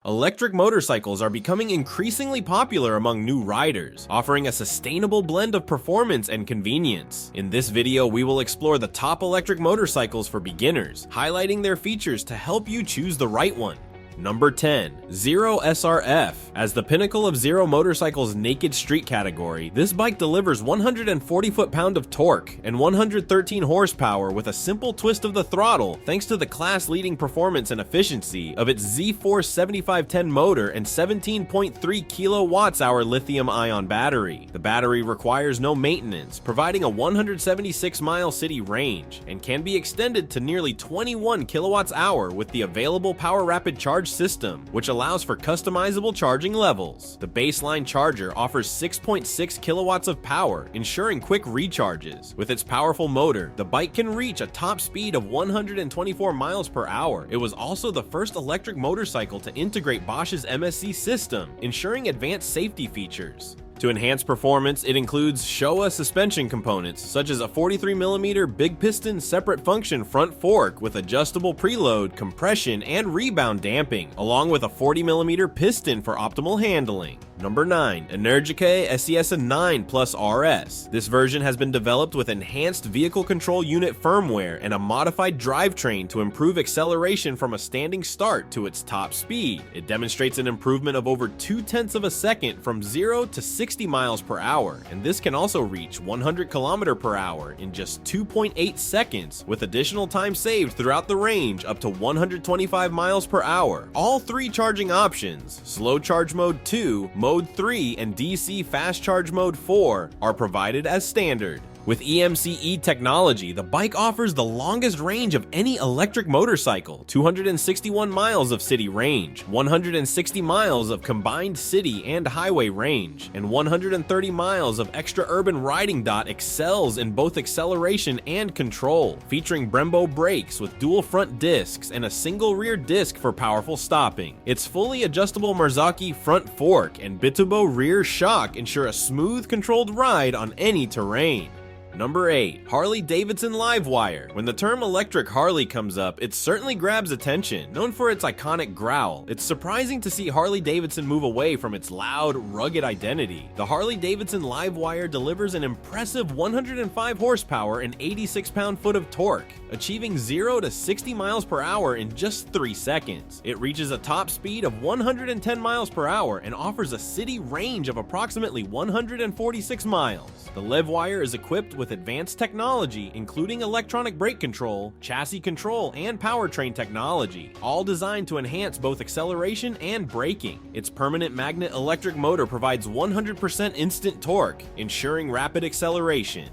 Electric motorcycles are becoming increasingly popular among new riders, offering a sustainable blend of performance and convenience. In this video, we will explore the top electric motorcycles for beginners, highlighting their features to help you choose the right one. Number 10. Zero SRF. As the pinnacle of Zero Motorcycle's naked street category, this bike delivers 140 foot-pound of torque and 113 horsepower with a simple twist of the throttle thanks to the class-leading performance and efficiency of its Z-Force 7510 motor and 17.3 kWh lithium-ion battery. The battery requires no maintenance, providing a 176-mile city range, and can be extended to nearly 21 kWh with the available Power Rapid Charge system, which allows for customizable charging levels. The baseline charger offers 6.6 kilowatts of power, ensuring quick recharges. With its powerful motor, the bike can reach a top speed of 124 miles per hour. It was also the first electric motorcycle to integrate Bosch's MSC system, ensuring advanced safety features. To enhance performance, it includes Showa suspension components, such as a 43mm big piston separate function front fork with adjustable preload, compression, and rebound damping, along with a 40mm piston for optimal handling. Number 9. ENERGICA SES 9 Plus RS. This version has been developed with enhanced vehicle control unit firmware and a modified drivetrain to improve acceleration from a standing start to its top speed. It demonstrates an improvement of over 0.2 of a second from 0 to 60 miles per hour, and this can also reach 100 km per hour in just 2.8 seconds, with additional time saved throughout the range up to 125 miles per hour. All three charging options, Slow Charge Mode 2, Mode 3, and DC Fast Charge Mode 4, are provided as standard. With EMCE technology, the bike offers the longest range of any electric motorcycle, 261 miles of city range, 160 miles of combined city and highway range, and 130 miles of extra urban riding. Excels in both acceleration and control, featuring Brembo brakes with dual front discs and a single rear disc for powerful stopping. Its fully adjustable Marzocchi front fork and Bitubo rear shock ensure a smooth, controlled ride on any terrain. Number 8. Harley-Davidson LiveWire. When the term electric Harley comes up, it certainly grabs attention. Known for its iconic growl, it's surprising to see Harley-Davidson move away from its loud, rugged identity. The Harley-Davidson LiveWire delivers an impressive 105 horsepower and 86 pound-foot of torque, achieving 0 to 60 miles per hour in just 3 seconds. It reaches a top speed of 110 miles per hour and offers a city range of approximately 146 miles. The LiveWire is equipped with advanced technology, including electronic brake control, chassis control, and powertrain technology, all designed to enhance both acceleration and braking. Its permanent magnet electric motor provides 100% instant torque, ensuring rapid acceleration.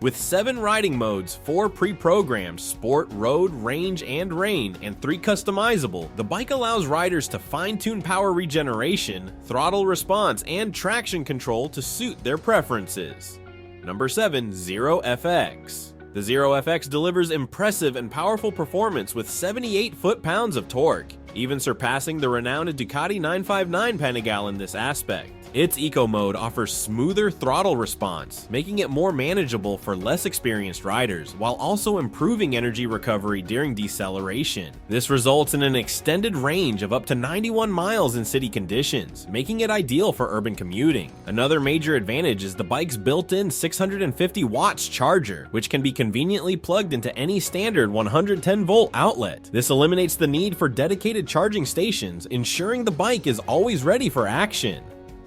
With 7 riding modes, 4 pre-programmed, sport, road, range, and rain, and 3 customizable, the bike allows riders to fine-tune power regeneration, throttle response, and traction control to suit their preferences. Number 7. Zero FX. The Zero FX delivers impressive and powerful performance with 78 foot-pounds of torque, even surpassing the renowned Ducati 959 Panigale in this aspect. Its Eco Mode offers smoother throttle response, making it more manageable for less experienced riders, while also improving energy recovery during deceleration. This results in an extended range of up to 91 miles in city conditions, making it ideal for urban commuting. Another major advantage is the bike's built-in 650 watts charger, which can be conveniently plugged into any standard 110-volt outlet. This eliminates the need for dedicated charging stations, ensuring the bike is always ready for action.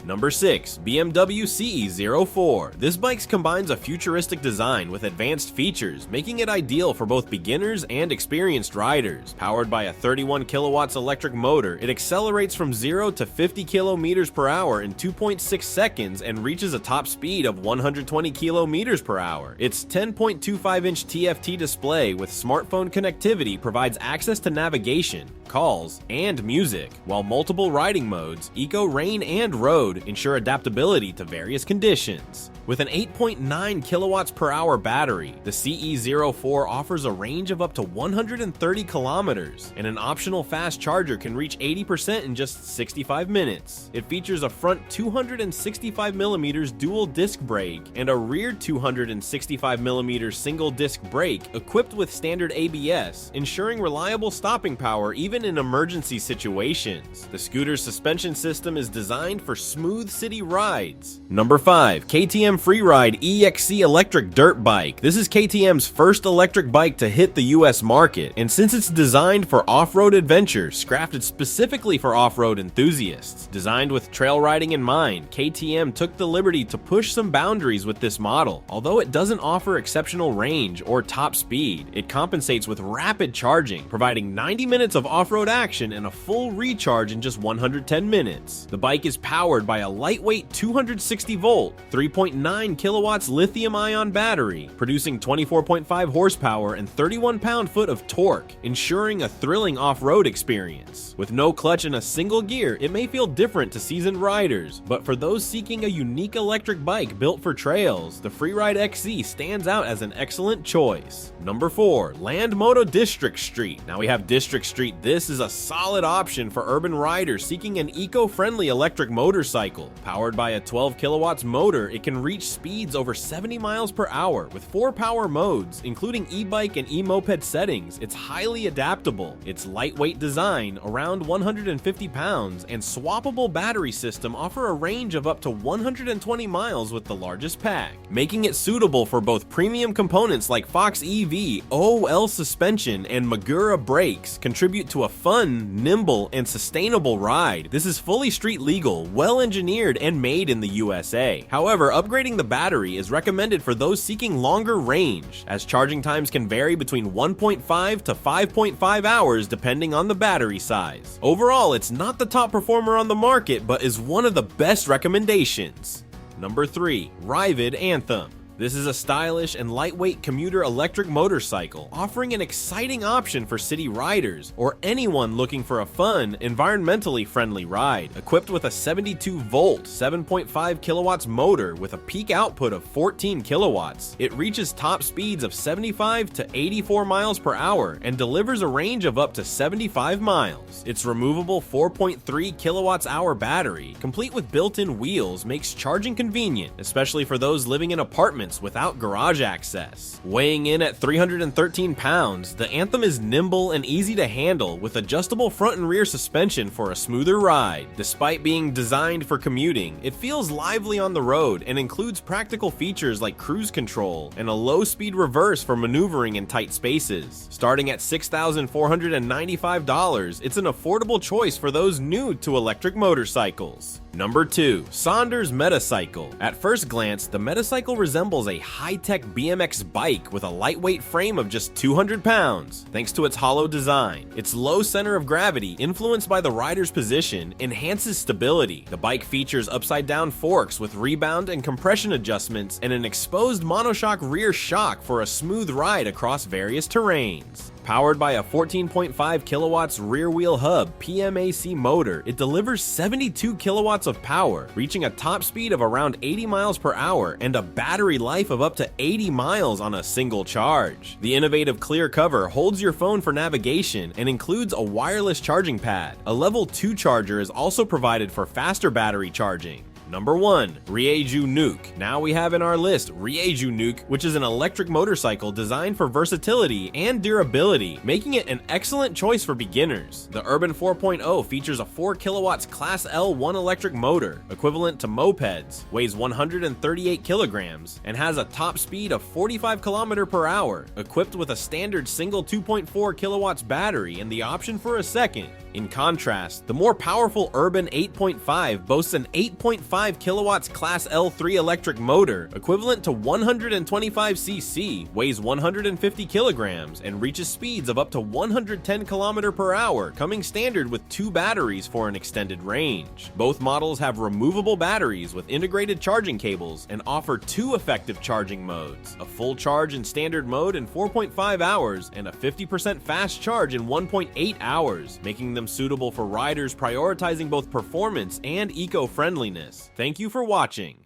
Number 6. BMW CE04. This bike combines a futuristic design with advanced features, making it ideal for both beginners and experienced riders. Powered by a 31 kilowatts electric motor, it accelerates from 0 to 50 kilometers per hour in 2.6 seconds and reaches a top speed of 120 kilometers per hour. Its 10.25-inch TFT display with smartphone connectivity provides access to navigation, calls, and music, while multiple riding modes, Eco, Rain, and Road, road ensure adaptability to various conditions. With an 8.9 kilowatts per hour battery, the CE04 offers a range of up to 130 kilometers, and an optional fast charger can reach 80% in just 65 minutes. It features a front 265mm dual disc brake and a rear 265mm single disc brake equipped with standard ABS, ensuring reliable stopping power even in emergency situations. The scooter's suspension system is designed for smooth city rides. Number 5. KTM FREERIDE EXC electric dirt bike. This is KTM's first electric bike to hit the US market, and since it's designed for off-road adventures, crafted specifically for off-road enthusiasts. Designed with trail riding in mind, KTM took the liberty to push some boundaries with this model. Although it doesn't offer exceptional range or top speed, it compensates with rapid charging, providing 90 minutes of off-road action and a full recharge in just 110 minutes. The bike is powered by a lightweight 260-volt, 3.9 kilowatts lithium-ion battery, producing 24.5 horsepower and 31 pound-foot of torque, ensuring a thrilling off-road experience. With no clutch and a single gear, it may feel different to seasoned riders, but for those seeking a unique electric bike built for trails, the FREERIDE XC stands out as an excellent choice. Number 4. Land Moto District Street. Now we have District Street. This is a solid option for urban riders seeking an eco-friendly electric motorcycle. Powered by a 12 kilowatts motor, it can reach speeds over 70 miles per hour with 4 power modes, including e-bike and e-moped settings. It's highly adaptable. Its lightweight design, around 150 pounds, and swappable battery system offer a range of up to 120 miles with the largest pack, making it suitable for both premium components like Fox EV, OOL suspension, and Magura brakes. Contribute to a fun, nimble, and sustainable ride. This is fully street legal, well engineered, and made in the USA. However, upgrading the battery is recommended for those seeking longer range, as charging times can vary between 1.5 to 5.5 hours depending on the battery size. Overall, it's not the top performer on the market, but is one of the best recommendations. Number 3. RYVID ANTHEM. This is a stylish and lightweight commuter electric motorcycle, offering an exciting option for city riders or anyone looking for a fun, environmentally friendly ride. Equipped with a 72-volt, 7.5 kilowatts motor with a peak output of 14 kilowatts, it reaches top speeds of 75 to 84 miles per hour and delivers a range of up to 75 miles. Its removable 4.3 kilowatts hour battery, complete with built-in wheels, makes charging convenient, especially for those living in apartments without garage access. Weighing in at 313 pounds, the Anthem is nimble and easy to handle with adjustable front and rear suspension for a smoother ride. Despite being designed for commuting, it feels lively on the road and includes practical features like cruise control and a low-speed reverse for maneuvering in tight spaces. Starting at $6,495, it's an affordable choice for those new to electric motorcycles. Number 2. SONDORS METACYCLE. At first glance, the METACYCLE resembles a high-tech BMX bike with a lightweight frame of just 200 pounds, thanks to its hollow design. Its low center of gravity, influenced by the rider's position, enhances stability. The bike features upside-down forks with rebound and compression adjustments and an exposed monoshock rear shock for a smooth ride across various terrains. Powered by a 14.5 kilowatts rear wheel hub PMAC motor, it delivers 72 kilowatts of power, reaching a top speed of around 80 miles per hour and a battery life of up to 80 miles on a single charge. The innovative clear cover holds your phone for navigation and includes a wireless charging pad. A level 2 charger is also provided for faster battery charging. Number 1. RYVID NUUK. Now we have in our list RYVID NUUK, which is an electric motorcycle designed for versatility and durability, making it an excellent choice for beginners. The Urban 4.0 features a 4 kilowatts Class L1 electric motor, equivalent to mopeds, weighs 138 kilograms, and has a top speed of 45 km per hour, equipped with a standard single 2.4 kilowatts battery and the option for a second. In contrast, the more powerful Urban 8.5 boasts an 8.5 kilowatts Class L3 electric motor, equivalent to 125 cc, weighs 150 kilograms, and reaches speeds of up to 110 km per hour, coming standard with 2 batteries for an extended range. Both models have removable batteries with integrated charging cables and offer 2 effective charging modes: a full charge in standard mode in 4.5 hours and a 50% fast charge in 1.8 hours, making them system suitable for riders prioritizing both performance and eco-friendliness. Thank you for watching.